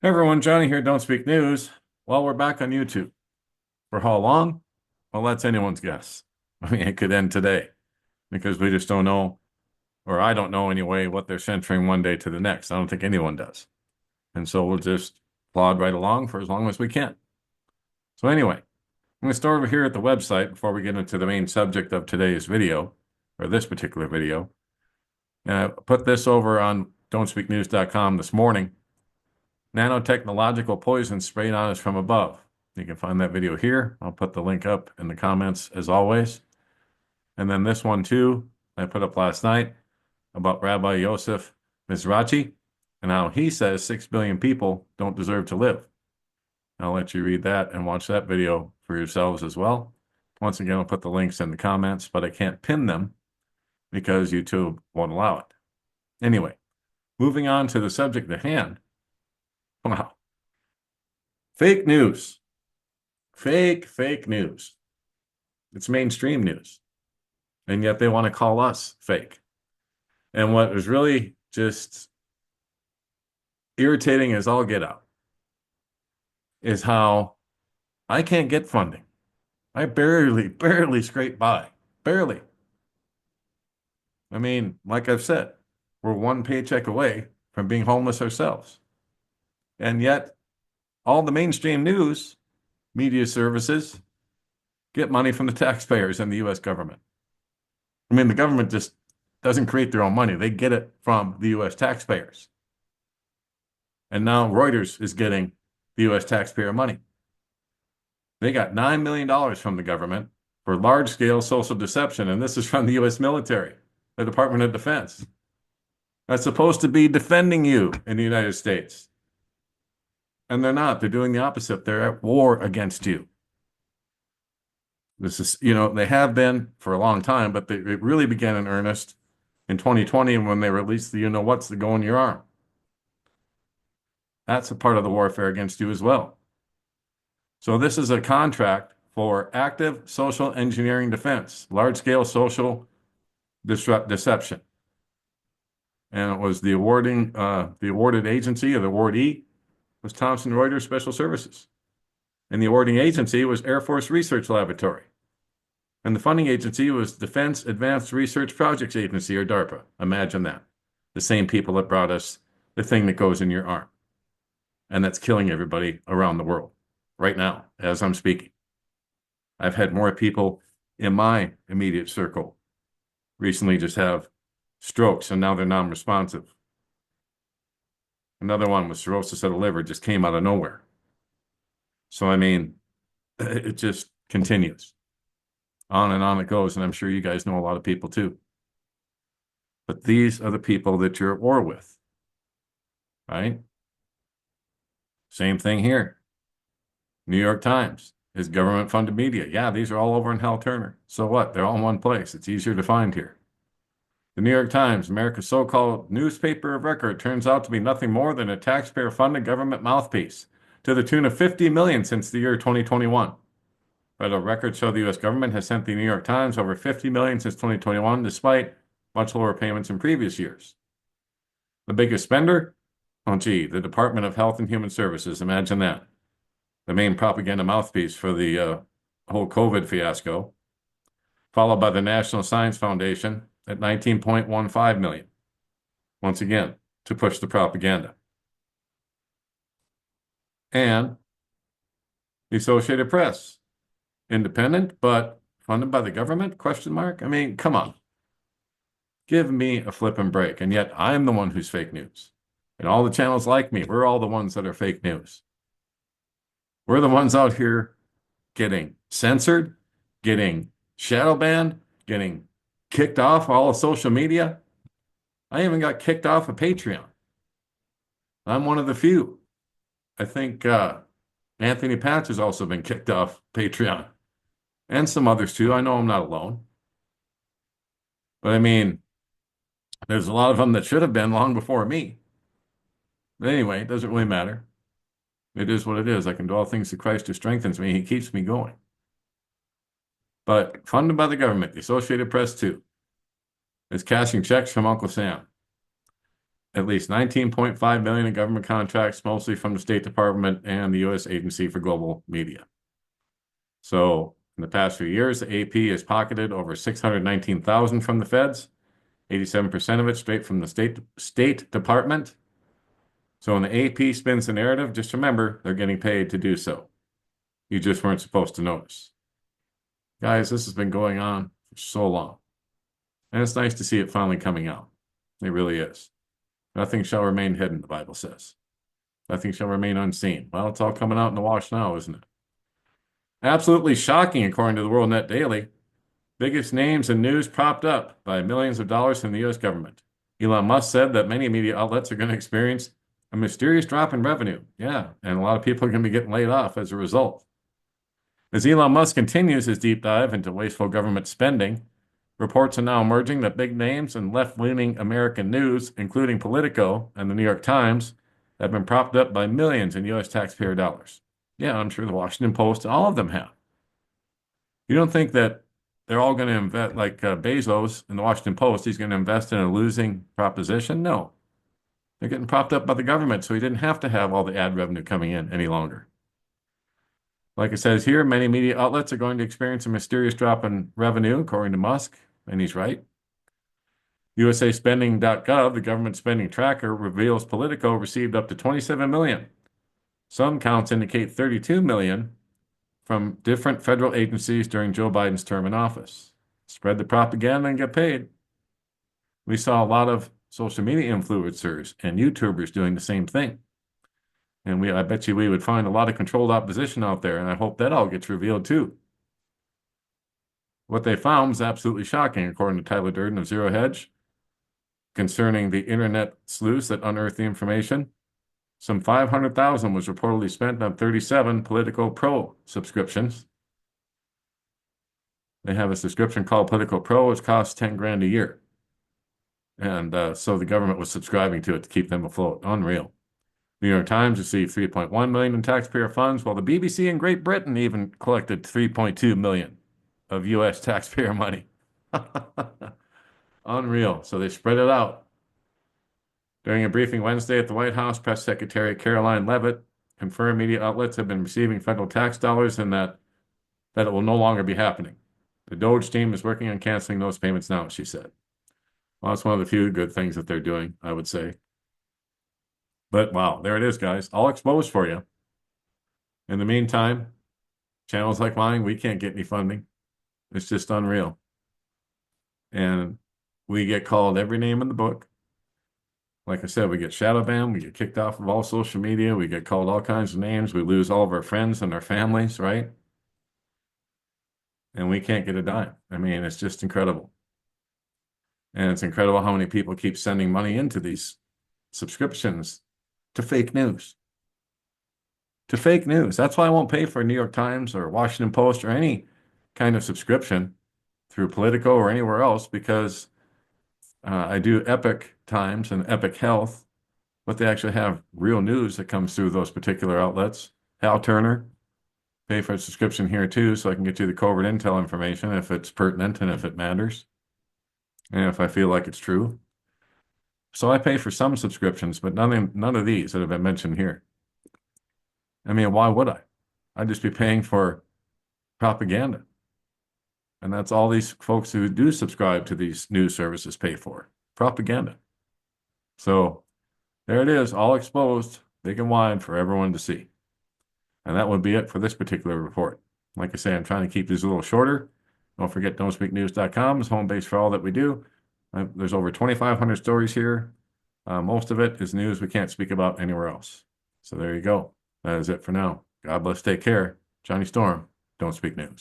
Hey everyone, Johnny here, Don't Speak News. Well, we're back on YouTube. For how long? Well, that's anyone's guess. I mean, it could end today because we just don't know, or I don't know anyway, what they're censoring one day to the next. I don't think anyone does. And so we'll just plod right along for as long as we can. So anyway, I'm going to start over here at the website before we get into the main subject of today's video, or this particular video. And I put this over on don'tspeaknews.com this morning. Nanotechnological poison sprayed on us from above. You can find that video here. I'll put the link up in the comments as always. And then this one too, I put up last night about Rabbi Yosef Mizrachi and how he says 6 billion people don't deserve to live. I'll let you read that and watch that video for yourselves as well. Once again, I'll put the links in the comments, but I can't pin them because YouTube won't allow it. Anyway, moving on to the subject at hand. Wow. Fake news. Fake news. It's mainstream news. And yet they want to call us fake. And what was really just irritating as all get out is how I can't get funding. I barely scrape by. Barely. I mean, like I've said, we're one paycheck away from being homeless ourselves. And yet all the mainstream news media services get money from the taxpayers and the U.S. government. I mean, the government just doesn't create their own money. They get it from the U.S. taxpayers. And now Reuters is getting the U.S. taxpayer money. They got $9 million from the government for large-scale social deception, and this is from the U.S. military, the Department of Defense. That's supposed to be defending you in the United States. And they're not. They're doing the opposite. They're at war against you. This is, they have been for a long time, but it really began in earnest in 2020 when they released the you-know-what's to go in your arm. That's a part of the warfare against you as well. So this is a contract for active social engineering defense, large-scale social deception. And it was the awarded agency, or the awardee, was Thomson Reuters Special Services. And the awarding agency was Air Force Research Laboratory. And the funding agency was Defense Advanced Research Projects Agency, or DARPA. Imagine that. The same people that brought us the thing that goes in your arm. And that's killing everybody around the world right now, as I'm speaking. I've had more people in my immediate circle recently just have strokes, and now they're non-responsive. Another one with cirrhosis of the liver just came out of nowhere. So, I mean, it just continues. On and on it goes, and I'm sure you guys know a lot of people too. But these are the people that you're at war with, right? Same thing here. New York Times is government-funded media. Yeah, these are all over in Hal Turner. So what? They're all in one place. It's easier to find here. The New York Times, America's so-called newspaper of record, turns out to be nothing more than a taxpayer-funded government mouthpiece to the tune of $50 million since the year 2021. Federal records show the U.S. government has sent the New York Times over $50 million since 2021, despite much lower payments in previous years. The biggest spender? Oh, gee, the Department of Health and Human Services. Imagine that. The main propaganda mouthpiece for the whole COVID fiasco, followed by the National Science Foundation at $19.15 million. Once again, to push the propaganda. And the Associated Press, independent, but funded by the government? Question mark? I mean, come on. Give me a flipping break. And yet I'm the one who's fake news. And all the channels like me, we're all the ones that are fake news. We're the ones out here getting censored, getting shadow banned, getting kicked off all of social media. I even got kicked off of Patreon. I'm one of the few. I think Anthony Patch has also been kicked off Patreon. And some others too. I know I'm not alone. But I mean, there's a lot of them that should have been long before me. But anyway, it doesn't really matter. It is what it is. I can do all things to Christ who strengthens me. He keeps me going. But funded by the government, the Associated Press too, is cashing checks from Uncle Sam. at least 19.5 million in government contracts, mostly from the State Department and the U.S. Agency for Global Media. So in the past few years, the AP has pocketed over 619,000 from the feds, 87% of it straight from the State Department. So when the AP spins the narrative, just remember they're getting paid to do so. You just weren't supposed to notice. Guys, this has been going on for so long. And it's nice to see it finally coming out. It really is. Nothing shall remain hidden, the Bible says. Nothing shall remain unseen. Well, it's all coming out in the wash now, isn't it? Absolutely shocking, according to the World Net Daily. Biggest names in news propped up by millions of dollars from the U.S. government. Elon Musk said that many media outlets are going to experience a mysterious drop in revenue. Yeah, and a lot of people are going to be getting laid off as a result. As Elon Musk continues his deep dive into wasteful government spending, reports are now emerging that big names in left-leaning American news, including Politico and the New York Times, have been propped up by millions in U.S. taxpayer dollars. Yeah, I'm sure the Washington Post, all of them have. You don't think that they're all going to invest, like Bezos in the Washington Post, he's going to invest in a losing proposition? No. They're getting propped up by the government, so he didn't have to have all the ad revenue coming in any longer. Like it says here, many media outlets are going to experience a mysterious drop in revenue, according to Musk, and he's right. USAspending.gov, the government spending tracker, reveals Politico received up to 27 million. Some counts indicate 32 million from different federal agencies during Joe Biden's term in office. Spread the propaganda and get paid. We saw a lot of social media influencers and YouTubers doing the same thing. And I bet you we would find a lot of controlled opposition out there, and I hope that all gets revealed too. What they found was absolutely shocking, according to Tyler Durden of Zero Hedge, concerning the internet sleuths that unearthed the information. Some 500,000 was reportedly spent on 37 Politico Pro subscriptions. They have a subscription called Politico Pro, which costs 10 grand a year. And so the government was subscribing to it to keep them afloat. Unreal. New York Times received 3.1 million in taxpayer funds, while the BBC in Great Britain even collected 3.2 million of U.S. taxpayer money. Unreal. So they spread it out. During a briefing Wednesday at the White House, Press Secretary Caroline Leavitt confirmed media outlets have been receiving federal tax dollars and that it will no longer be happening. The Doge team is working on canceling those payments now, she said. Well, that's one of the few good things that they're doing, I would say. But wow, there it is, guys. All exposed for you. In the meantime, channels like mine, we can't get any funding. It's just unreal. And we get called every name in the book. Like I said, we get shadow banned, we get kicked off of all social media, we get called all kinds of names, we lose all of our friends and our families, right? And we can't get a dime. I mean, it's just incredible. And it's incredible how many people keep sending money into these subscriptions to fake news. To fake news. That's why I won't pay for New York Times or Washington Post or any kind of subscription through Politico or anywhere else, because I do Epic Times and Epic Health, but they actually have real news that comes through those particular outlets. Hal Turner, pay for a subscription here too, so I can get you the covert intel information if it's pertinent and if it matters, and if I feel like it's true. So I pay for some subscriptions, but none of these that have been mentioned here. I mean, why would I? I'd just be paying for propaganda. And that's all these folks who do subscribe to these news services pay for. Propaganda. So there it is, all exposed, big and wide for everyone to see. And that would be it for this particular report. Like I say, I'm trying to keep these a little shorter. Don't forget, don'tspeaknews.com is home base for all that we do. There's over 2,500 stories here. Most of it is news we can't speak about anywhere else. So there you go. That is it for now. God bless, take care. Johnny Storm, Don't Speak News.